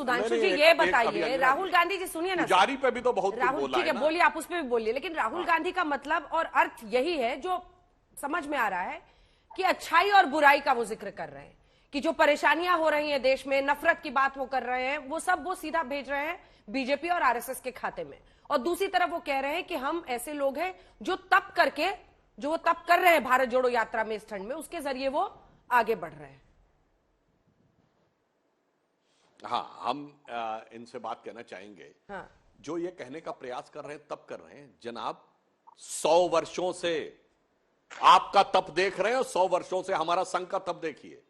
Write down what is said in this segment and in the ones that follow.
सुधांशु जी ये बताइए, राहुल गांधी जी सुनिए ना, जारी पे भी तो बहुत राहुल ठीक है बोलिए, आप उस पर भी बोलिए, लेकिन राहुल गांधी का मतलब और अर्थ यही है जो समझ में आ रहा है कि अच्छाई और बुराई का वो जिक्र कर रहे हैं, कि जो परेशानियां हो रही हैं देश में, नफरत की बात वो कर रहे हैं, वो सब वो सीधा भेज रहे हैं बीजेपी और आरएसएस के खाते में। और दूसरी तरफ वो कह रहे हैं कि हम ऐसे लोग हैं जो तप करके, जो वो तप कर रहे हैं भारत जोड़ो यात्रा में इस ठंड में, उसके जरिए वो आगे बढ़ रहे हैं। हाँ, हम इनसे बात कहना चाहेंगे। हाँ। जो ये कहने का प्रयास कर रहे हैं तब कर रहे हैं जनाब, 100 वर्षों से आपका तप देख रहे हैं और 100 वर्षों से हमारा संघ का तप देखिए।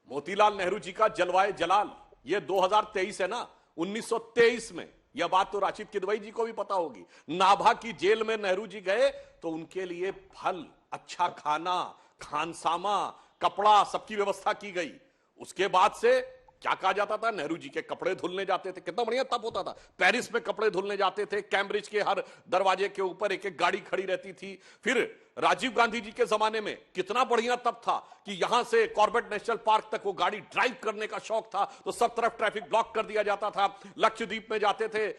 मोतीलाल नेहरू जी का जलवाए जलाल, ये 2023 है ना, 1923 में, यह बात तो राशिद किदवई जी को भी पता होगी। नाभा की जेल में नेहरू जी गए तो उनके लिए फल, अच्छा खाना, खानसामा, कपड़ा, सबकी व्यवस्था की गई। उसके बाद से क्या कहा जाता था, नेहरू जी के कपड़े धुलने जाते थे, कितना बढ़िया तप होता था। पेरिस में कपड़े धुलने जाते थे, कैम्ब्रिज के हर दरवाजे के ऊपर एक एक गाड़ी खड़ी रहती थी। फिर राजीव गांधी जी के जमाने में कितना बढ़िया तप था कि यहां से कॉर्बेट नेशनल पार्क तक वो गाड़ी ड्राइव करने का शौक था तो सब तरफ ट्रैफिक ब्लॉक कर दिया जाता था। लक्षद्वीप में जाते थे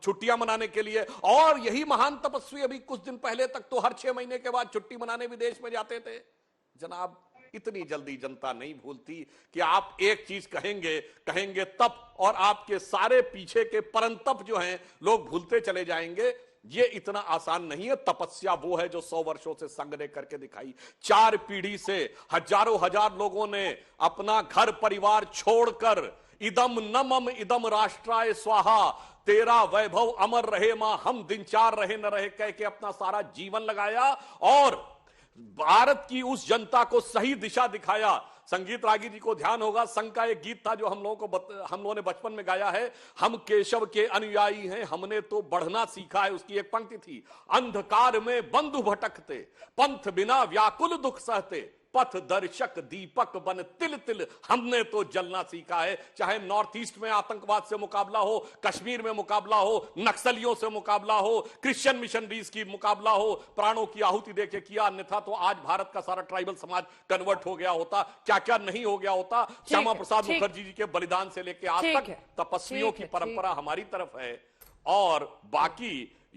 छुट्टियां मनाने के लिए, और यही महान तपस्वी अभी कुछ दिन पहले तक तो हर 6 महीने के बाद छुट्टी मनाने विदेश में जाते थे। जनाब, इतनी जल्दी जनता नहीं भूलती कि आप एक चीज कहेंगे तप, और आपके सारे पीछे के परंतप जो हैं लोग भूलते चले जाएंगे। ये इतना आसान नहीं है। तपस्या वो है जो 100 वर्षों से संघ ने करके दिखाई। 4 पीढ़ी से हजारों हजार लोगों ने अपना घर परिवार छोड़कर, इदम न मम इदम राष्ट्राय स्वाहा, तेरा वैभव अमर रहे मां, हम दिन चार रहे न रहे, कह के अपना सारा जीवन लगाया और भारत की उस जनता को सही दिशा दिखाया। संगीत रागी जी को ध्यान होगा, संघ का एक गीत था जो हम लोगों ने बचपन में गाया है, हम केशव के अनुयायी हैं, हमने तो बढ़ना सीखा है। उसकी एक पंक्ति थी, अंधकार में बंधु भटकते, पंथ बिना व्याकुल दुख सहते, पथ दर्शक दीपक बन तिल तिल, हमने तो जलना सीखा है। चाहे नॉर्थ ईस्ट में आतंकवाद से मुकाबला हो, कश्मीर में मुकाबला हो, नक्सलियों से मुकाबला हो, क्रिश्चियन मिशनरीज की मुकाबला हो, प्राणों की आहुति देके किया, अन्यथा तो आज भारत का सारा ट्राइबल समाज कन्वर्ट हो गया होता, क्या क्या नहीं हो गया होता। श्यामा प्रसाद मुखर्जी जी के बलिदान से लेके आज तक तपस्वियों की परंपरा हमारी तरफ है, और बाकी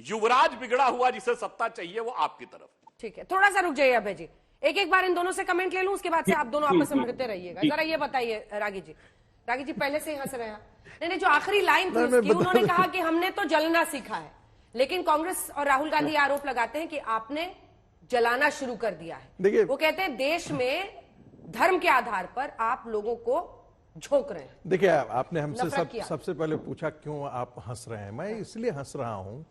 युवराज बिगड़ा हुआ जिसे सत्ता चाहिए वो आपकी तरफ। ठीक है, थोड़ा सा रुक जाइए अभय जी, एक बार इन दोनों से कमेंट ले लूं, उसके बाद से आप दोनों आपस में भिड़ते रहिएगा। जरा ये बताइए रागी जी पहले से ही हंस रहे हैं। नहीं, जो आखिरी लाइन थी उसकी, उन्होंने कहा कि हमने तो जलना सीखा है, लेकिन कांग्रेस और राहुल गांधी आरोप लगाते हैं कि आपने जलाना शुरू कर दिया है। वो कहते हैं देश में धर्म के आधार पर आप लोगों को झोंक रहे हैं। देखिए, आपने हमसे सबसे पहले पूछा क्यों आप हंस रहे हैं। मैं इसलिए हंस रहा हूं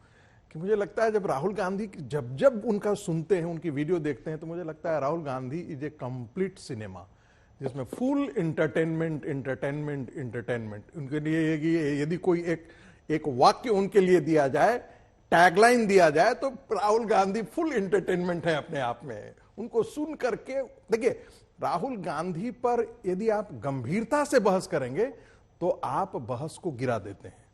कि मुझे लगता है जब राहुल गांधी जब उनका सुनते हैं, उनकी वीडियो देखते हैं, तो मुझे लगता है Rahul Gandhi is a complete cinema, जिसमें फुल इंटरटेनमेंट उनके लिए। यदि कोई एक वाक्य उनके लिए दिया जाए, टैगलाइन दिया जाए, तो राहुल गांधी फुल इंटरटेनमेंट है अपने आप में। उनको सुन करके देखिए, राहुल गांधी पर यदि आप गंभीरता से बहस करेंगे तो आप बहस को गिरा देते हैं।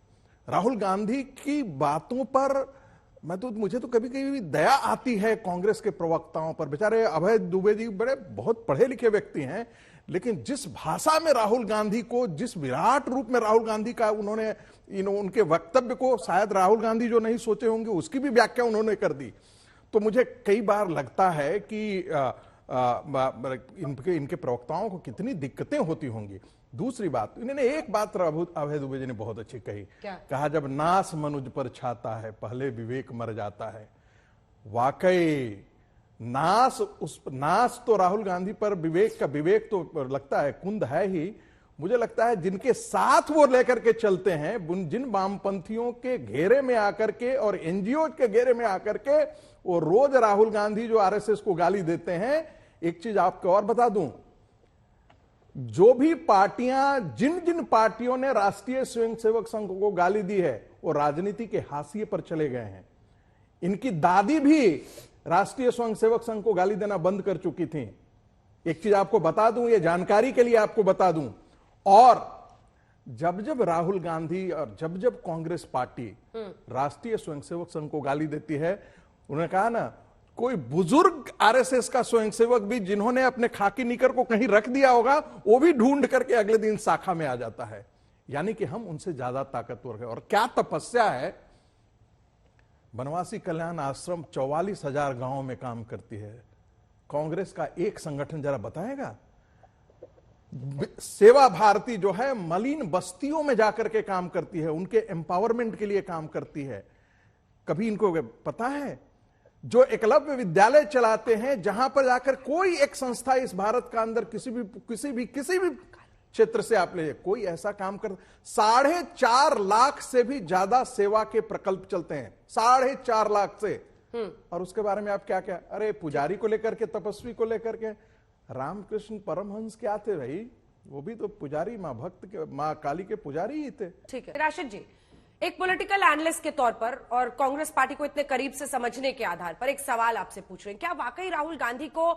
राहुल गांधी की बातों पर मुझे तो कभी कभी दया आती है कांग्रेस के प्रवक्ताओं पर। बेचारे अभय दुबे जी बड़े बहुत पढ़े लिखे व्यक्ति हैं, लेकिन जिस भाषा में राहुल गांधी को, जिस विराट रूप में राहुल गांधी का उन्होंने उनके वक्तव्य को शायद राहुल गांधी जो नहीं सोचे होंगे उसकी भी व्याख्या उन्होंने कर दी। तो मुझे कई बार लगता है कि इनके प्रवक्ताओं को कितनी दिक्कतें होती होंगी। दूसरी बात, इन्होंने एक बात अभय दुबे जी ने बहुत अच्छी कही, कहा जब नास मनुज पर छाता है पहले विवेक मर जाता है। वाकई नास तो राहुल गांधी पर विवेक तो लगता है कुंद है ही। मुझे लगता है जिनके साथ वो लेकर के चलते हैं, जिन वामपंथियों के घेरे में आकर के और एनजीओ के घेरे में आकर के वो रोज राहुल गांधी जो आरएसएस को गाली देते हैं। एक चीज आपको और बता दूं, जो भी पार्टियां, जिन पार्टियों ने राष्ट्रीय स्वयंसेवक संघ को गाली दी है वो राजनीति के हाशिए पर चले गए हैं। इनकी दादी भी राष्ट्रीय स्वयंसेवक संघ को गाली देना बंद कर चुकी थी। एक चीज आपको बता दूं, ये जानकारी के लिए आपको बता दूं, और जब राहुल गांधी और जब कांग्रेस पार्टी राष्ट्रीय स्वयंसेवक संघ को गाली देती है, उन्होंने कहा ना, कोई बुजुर्ग आरएसएस का स्वयंसेवक भी जिन्होंने अपने खाकी निकर को कहीं रख दिया होगा, वो भी ढूंढ करके अगले दिन शाखा में आ जाता है। यानी कि हम उनसे ज्यादा ताकतवर है। और क्या तपस्या है, बनवासी कल्याण आश्रम 44,000 गांवों में काम करती है। कांग्रेस का एक संगठन जरा बताएगा? सेवा भारती जो है मलिन बस्तियों में जाकर के काम करती है, उनके एम्पावरमेंट के लिए काम करती है। कभी इनको पता है? जो एकलव्य विद्यालय चलाते हैं, जहां पर जाकर कोई एक संस्था इस भारत का अंदर किसी भी क्षेत्र से आप ले कोई ऐसा काम कर, 4.5 लाख से भी ज्यादा सेवा के प्रकल्प चलते हैं, 4.5 लाख से। और उसके बारे में आप क्या क्या, अरे पुजारी को लेकर के, तपस्वी को लेकर के, रामकृष्ण परमहंस क्या थे भाई? वो भी तो पुजारी, मां भक्त के, मां काली के पुजारी ही थे। ठीक है राशिद जी, एक पॉलिटिकल एनालिस्ट के तौर पर और कांग्रेस पार्टी को इतने करीब से समझने के आधार पर एक सवाल आपसे पूछ रहे हैं, क्या वाकई राहुल गांधी को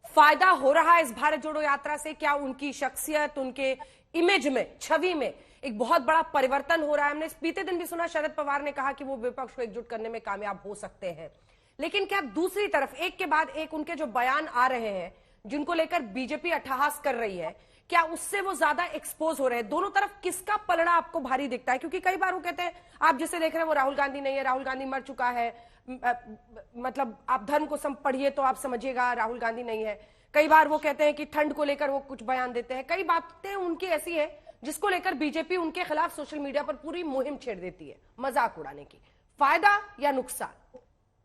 फायदा हो रहा है इस भारत जोड़ो यात्रा से? क्या उनकी शख्सियत, उनके इमेज में, छवि में एक बहुत बड़ा परिवर्तन हो रहा है? हमने बीते दिन भी सुना शरद पवार ने कहा कि वो विपक्ष को एकजुट करने में कामयाब हो सकते हैं, लेकिन क्या दूसरी तरफ एक के बाद एक उनके जो बयान आ रहे हैं जिनको लेकर बीजेपी अट्टहास कर रही है, क्या उससे वो ज्यादा एक्सपोज हो रहे हैं? दोनों तरफ किसका पलड़ा आपको भारी दिखता है? क्योंकि कई बार वो कहते हैं आप जिसे देख रहे हैं वो राहुल गांधी नहीं है, राहुल गांधी मर चुका है, मतलब आप धर्म को पढ़िए तो आप समझिएगा राहुल गांधी नहीं है। कई बार वो कहते हैं कि ठंड को लेकर वो कुछ बयान देते हैं। कई बातें उनकी ऐसी है जिसको लेकर बीजेपी उनके खिलाफ सोशल मीडिया पर पूरी मुहिम छेड़ देती है मजाक उड़ाने की। फायदा या नुकसान?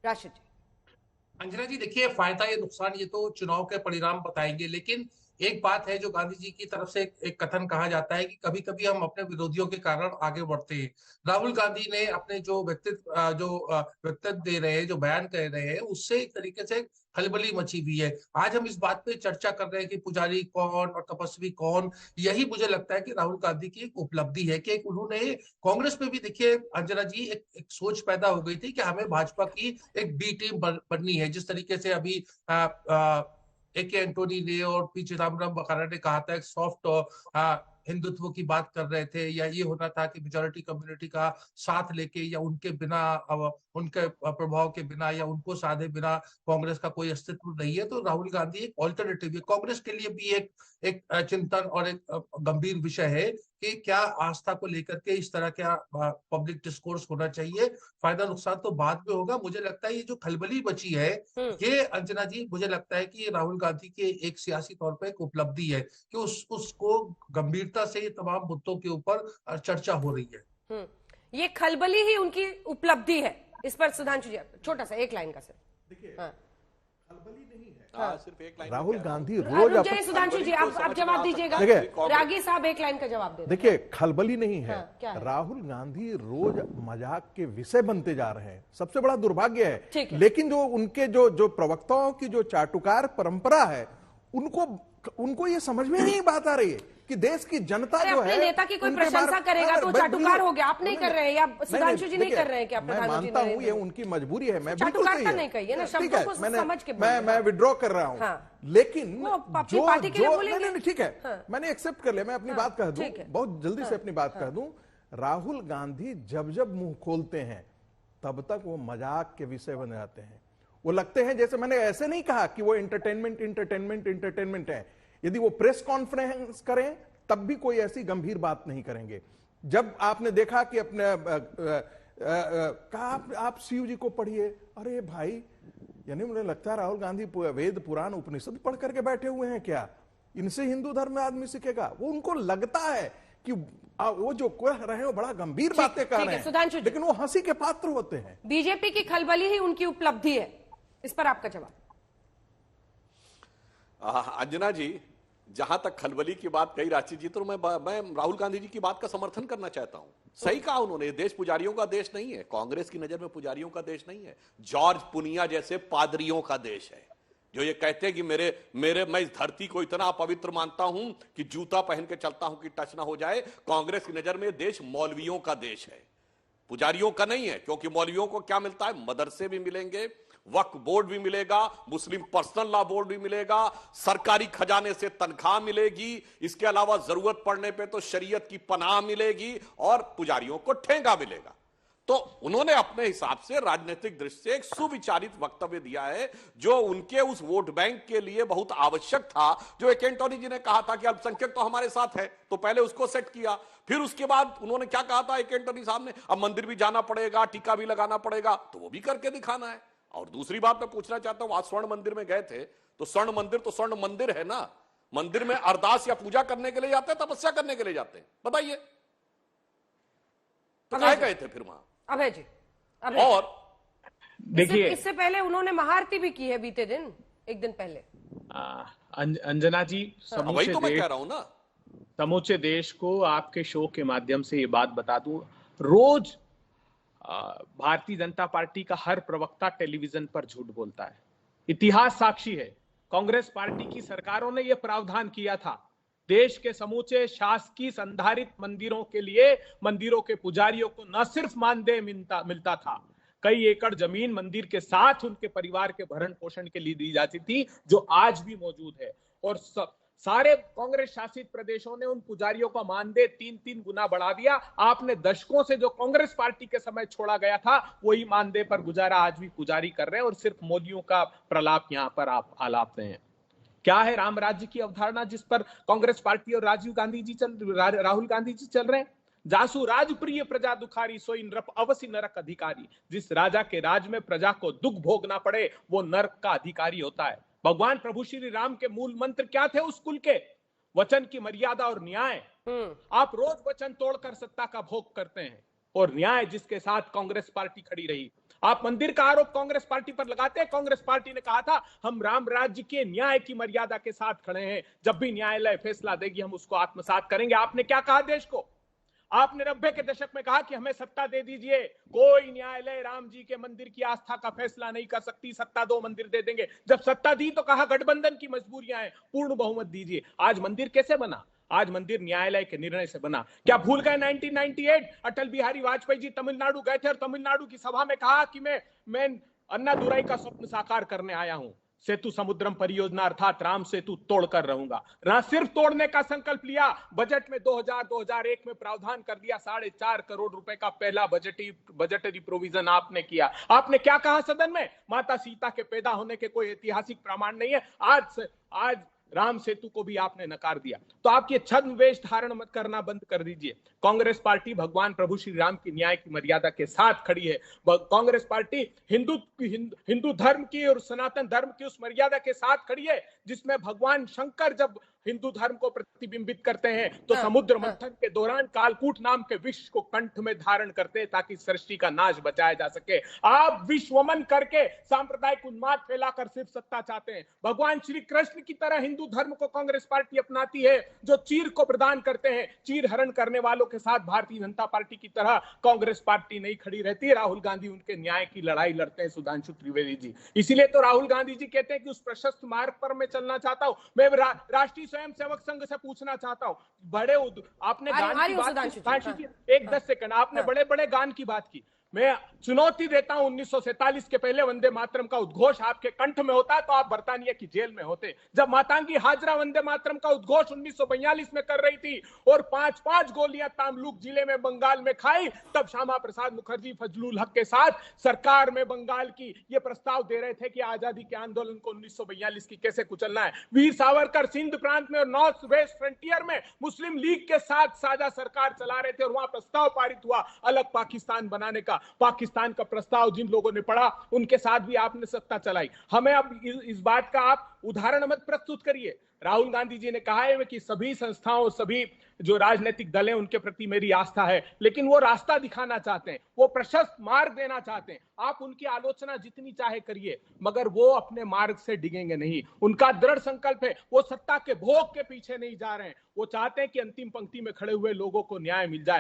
राशिद जी। अंजना जी देखिए, फायदा या नुकसान ये तो चुनाव के परिणाम बताएंगे, लेकिन एक बात है जो गांधी जी की तरफ से एक कथन कहा जाता है कि कभी कभी हम अपने विरोधियों के कारण आगे बढ़ते हैं। राहुल गांधी ने अपने जो व्यक्तित्व दे रहे हैं, जो बयान कह रहे हैं, उससे एक तरीके से खलबली मची हुई है। आज हम इस बात पे चर्चा कर रहे हैं कि पुजारी कौन और तपस्वी कौन, यही मुझे लगता है कि राहुल गांधी की एक उपलब्धि है कि उन्होंने कांग्रेस में भी, देखिए अंजना जी, एक सोच पैदा हो गई थी कि हमें भाजपा की एक बी टीम बननी है। जिस तरीके से अभी ए.के. एंटोनी ने और पी चिदम्बरम वगैरह ने कहा था, एक सॉफ्ट हिंदुत्व की बात कर रहे थे, या ये होना था कि मेजॉरिटी कम्युनिटी का साथ लेके या उनके बिना, उनके प्रभाव के बिना या उनको साधे बिना कांग्रेस का कोई अस्तित्व नहीं है। तो राहुल गांधी एक ऑल्टरनेटिव है। कांग्रेस के लिए भी एक चिंतन और एक गंभीर विषय है कि क्या आस्था को लेकर के इस तरह का पब्लिक डिस्कोर्स होना चाहिए। फायदा नुकसान तो बाद में होगा। मुझे लगता है ये जो खलबली बची है, ये अंजना जी मुझे लगता है कि राहुल गांधी के एक सियासी तौर पर एक उपलब्धि है कि उसको गंभीरता से ये तमाम मुद्दों के ऊपर चर्चा हो रही है। ये खलबली ही उनकी उपलब्धि है। इस पर सुधांशु जी छोटा सा एक लाइन का सिर्फ। देखिए खलबली नहीं है, सिर्फ एक लाइन। राहुल गांधी रोज सुधांशु जी आप जवाब दीजिएगा। रागी साहब एक लाइन का जवाब दे। देखिए खलबली नहीं है, क्या है? राहुल गांधी रोज मजाक के विषय बनते जा रहे हैं, सबसे बड़ा दुर्भाग्य है। लेकिन जो उनके जो प्रवक्ताओं की जो चाटुकार परंपरा है, उनको ये समझ में नहीं बात आ रही है कि देश की जनता जो है, नेता की कोई प्रशंसा करेगा तो चाटुकार हो गया। आप नहीं कर रहे हैं या सुधांशु जी नहीं कर रहे हैं क्या? मैं मानता हूं ये उनकी मजबूरी है, मैं बिल्कुल सही है। नहीं कहिए ना, शब्दों को समझ के मैं विड्रॉ कर रहा हूं। लेकिन जो ठीक है, मैंने एक्सेप्ट कर लिया, मैं अपनी बात कह दूं, बहुत जल्दी से अपनी बात कह दूं। राहुल गांधी जब मुंह खोलते हैं तब तक वो मजाक के विषय बन जाते हैं। वो लगते हैं, जैसे मैंने ऐसे नहीं कहा कि वो एंटरटेनमेंट है। यदि वो प्रेस कॉन्फ्रेंस करें तब भी कोई ऐसी गंभीर बात नहीं करेंगे। जब आपने देखा कि अपने कहा आप शिव जी को पढ़िए, अरे भाई, यानी मुझे लगता है राहुल गांधी वेद पुराण उपनिषद पढ़ करके बैठे हुए हैं क्या? इनसे हिंदू धर्म में आदमी सीखेगा? वो उनको लगता है कि वो जो कह रहे हैं बड़ा गंभीर बातें कर रहे हैं, लेकिन वो हंसी के पात्र होते हैं। बीजेपी की खलबली ही उनकी उपलब्धि है। इस पर आपका जवाब? अंजना जी, जहां तक खलबली की बात कही राशि जी, तो मैं राहुल गांधी जी की बात का समर्थन करना चाहता हूं। सही कहा उन्होंने, देश पुजारियों का देश नहीं है, कांग्रेस की नजर में पुजारियों का देश नहीं है, जॉर्ज पुनिया जैसे पादरियों का देश है, जो ये कहते हैं कि मैं इस धरती को इतना पवित्र मानता हूं कि जूता पहन के चलता हूं कि टच ना हो जाए। कांग्रेस की नजर में देश मौलवियों का देश है, पुजारियों का नहीं है, क्योंकि मौलवियों को क्या मिलता है? मदरसे भी मिलेंगे, वक्फ बोर्ड भी मिलेगा, मुस्लिम पर्सनल लॉ बोर्ड भी मिलेगा, सरकारी खजाने से तनख्वाह मिलेगी, इसके अलावा जरूरत पड़ने पे तो शरीयत की पनाह मिलेगी और पुजारियों को ठेंगा मिलेगा। तो उन्होंने अपने हिसाब से राजनीतिक दृष्टि से एक सुविचारित वक्तव्य दिया है जो उनके उस वोट बैंक के लिए बहुत आवश्यक था। जो एक एंटोनी जी ने कहा था कि अल्पसंख्यक तो हमारे साथ है, तो पहले उसको सेट किया, फिर उसके बाद उन्होंने क्या कहा था एक एंटोनी साहब ने, अब मंदिर भी जाना पड़ेगा, टीका भी लगाना पड़ेगा, तो वो भी करके दिखाना है। और दूसरी बात मैं पूछना चाहता हूं, आज स्वर्ण मंदिर में गए थे, तो स्वर्ण मंदिर तो स्वर्ण मंदिर है ना, मंदिर में अरदास या पूजा करने के लिए जाते हैं, तपस्या करने के लिए जाते हैं, बताइए तो काहे गए थे फिर वहां? अभय जी, अभय और देखिए, इससे पहले उन्होंने महाआरती भी की है बीते दिन, एक दिन पहले। अंजना जी, वही तो मैं कह रहा हूं ना, समूचे देश को आपके शो के माध्यम से ये बात बता दूं, रोज भारतीय जनता पार्टी का हर प्रवक्ता टेलीविजन पर झूठ बोलता है। इतिहास साक्षी है, कांग्रेस पार्टी की सरकारों ने यह प्रावधान किया था, देश के समूचे शासकीय संधारित मंदिरों के लिए मंदिरों के पुजारियों को न सिर्फ मानदेय मिलता था, कई एकड़ जमीन मंदिर के साथ उनके परिवार के भरण पोषण के लिए दी जाती थी, जो आज भी मौजूद है। और सारे कांग्रेस शासित प्रदेशों ने उन पुजारियों का मानदेय 3-3 गुना बढ़ा दिया। आपने दशकों से जो कांग्रेस पार्टी के समय छोड़ा गया था, वही मानदेय पर गुजारा आज भी पुजारी कर रहे हैं, और सिर्फ मोदियों का प्रलाप यहां पर आप आलाप रहे हैं। क्या है राम राज्य की अवधारणा जिस पर कांग्रेस पार्टी और राहुल गांधी जी चल रहे हैं? जासु राज प्रिय प्रजा दुखारी, सोई नृप अवसि नरक अधिकारी। जिस राजा के राज में प्रजा को दुख भोगना पड़े, वो नरक का अधिकारी होता है। भगवान प्रभु श्री राम के मूल मंत्र क्या थे उस कुल के? वचन की मर्यादा और न्याय। आप रोज वचन तोड़कर सत्ता का भोग करते हैं, और न्याय जिसके साथ कांग्रेस पार्टी खड़ी रही। आप मंदिर का आरोप कांग्रेस पार्टी पर लगाते हैं। कांग्रेस पार्टी ने कहा था हम राम राज्य के न्याय की मर्यादा के साथ खड़े हैं, जब भी न्यायालय फैसला देगी हम उसको आत्मसात करेंगे। आपने क्या कहा देश को? आपने 90 के दशक में कहा कि हमें सत्ता दे दीजिए, कोई न्यायालय राम जी के मंदिर की आस्था का फैसला नहीं कर सकती, सत्ता दो, मंदिर दे देंगे। जब सत्ता दी तो कहा गठबंधन की मजबूरियां हैं, पूर्ण बहुमत दीजिए। आज मंदिर कैसे बना? आज मंदिर न्यायालय के निर्णय से बना। क्या भूल गए 1998 अटल बिहारी वाजपेयी जी तमिलनाडु गए थे और तमिलनाडु की सभा में कहा कि मैं अन्नादुराई का स्वप्न साकार करने आया हूं, सेतु समुद्रम परियोजना अर्थात राम सेतु तोड़कर रहूंगा। ना सिर्फ तोड़ने का संकल्प लिया, बजट में 2000-2001 में प्रावधान कर दिया, 4.5 करोड़ रुपए का पहला बजटरी प्रोविजन आपने किया। आपने क्या कहा सदन में? माता सीता के पैदा होने के कोई ऐतिहासिक प्रमाण नहीं है। आज राम सेतु को भी आपने नकार दिया। तो आप ये छद्मवेश धारण मत करना बंद कर दीजिए। कांग्रेस पार्टी भगवान प्रभु श्री राम की न्याय की मर्यादा के साथ खड़ी है। कांग्रेस पार्टी हिंदू धर्म की और सनातन धर्म की उस मर्यादा के साथ खड़ी है जिसमें भगवान शंकर जब हिंदू धर्म को प्रतिबिंबित करते हैं तो समुद्र मंथन के दौरान कालकूट नाम के विष को कंठ में धारण करते हैं ताकि सृष्टि का नाश बचाया जा सके। आप विश्वमन करके सांप्रदायिक उन्माद फैलाकर सिर्फ सत्ता चाहते हैं। भगवान श्री कृष्ण की तरह हिंदू धर्म को कांग्रेस पार्टी अपनाती है, जो चीर को प्रदान करते हैं। चीर हरण करने वालों के साथ भारतीय जनता पार्टी की तरह कांग्रेस पार्टी नहीं खड़ी रहती। राहुल गांधी उनके न्याय की लड़ाई लड़ते हैं, सुधांशु त्रिवेदी जी। इसीलिए तो राहुल गांधी जी कहते हैं कि उस प्रशस्त मार्ग पर मैं चलना चाहता हूं। मैं राष्ट्रीय स्वयं सेवक संघ से पूछना चाहता हूं, आपने गान की बात की, एक 10 सेकंड, आपने बड़े बड़े गान की बात की। मैं चुनौती देता हूं, 1947 के पहले वंदे मातरम का उद्घोष आपके कंठ में होता तो आप बर्तानिया की जेल में होते। जब मातांगी हाजरा वंदे मातरम का उद्घोष 1942 में कर रही थी और 5-5 गोलियां तामलुक जिले में बंगाल में खाई, तब श्यामा प्रसाद मुखर्जी फजलुल हक के साथ सरकार में बंगाल की ये प्रस्ताव दे रहे थे कि आजादी के आंदोलन को 1942 की कैसे कुचलना है। वीर सावरकर सिंध प्रांत में और नॉर्थ वेस्ट फ्रंटियर में मुस्लिम लीग के साथ साझा सरकार चला रहे थे और वहां प्रस्ताव पारित हुआ अलग पाकिस्तान बनाने का। पाकिस्तान का प्रस्ताव जिन लोगों ने पढ़ा उनके साथ भी आपने सत्ता चलाई। हमें अब इस बात का आप उदाहरण मत प्रस्तुत करिए। राहुल गांधी जी ने कहा है कि सभी संस्थाओं, सभी जो राजनीतिक दल हैं उनके प्रति मेरी आस्था है, लेकिन वो रास्ता दिखाना चाहते हैं, वो प्रशस्त मार्ग देना चाहते हैं। आप उनकी आलोचना जितनी चाहे करिए, मगर वो अपने मार्ग से डिगेंगे नहीं। उनका दृढ़ संकल्प है, वो सत्ता के भोग के पीछे नहीं जा रहे हैं। वो चाहते हैं कि अंतिम पंक्ति में खड़े हुए लोगों को न्याय मिल जाए।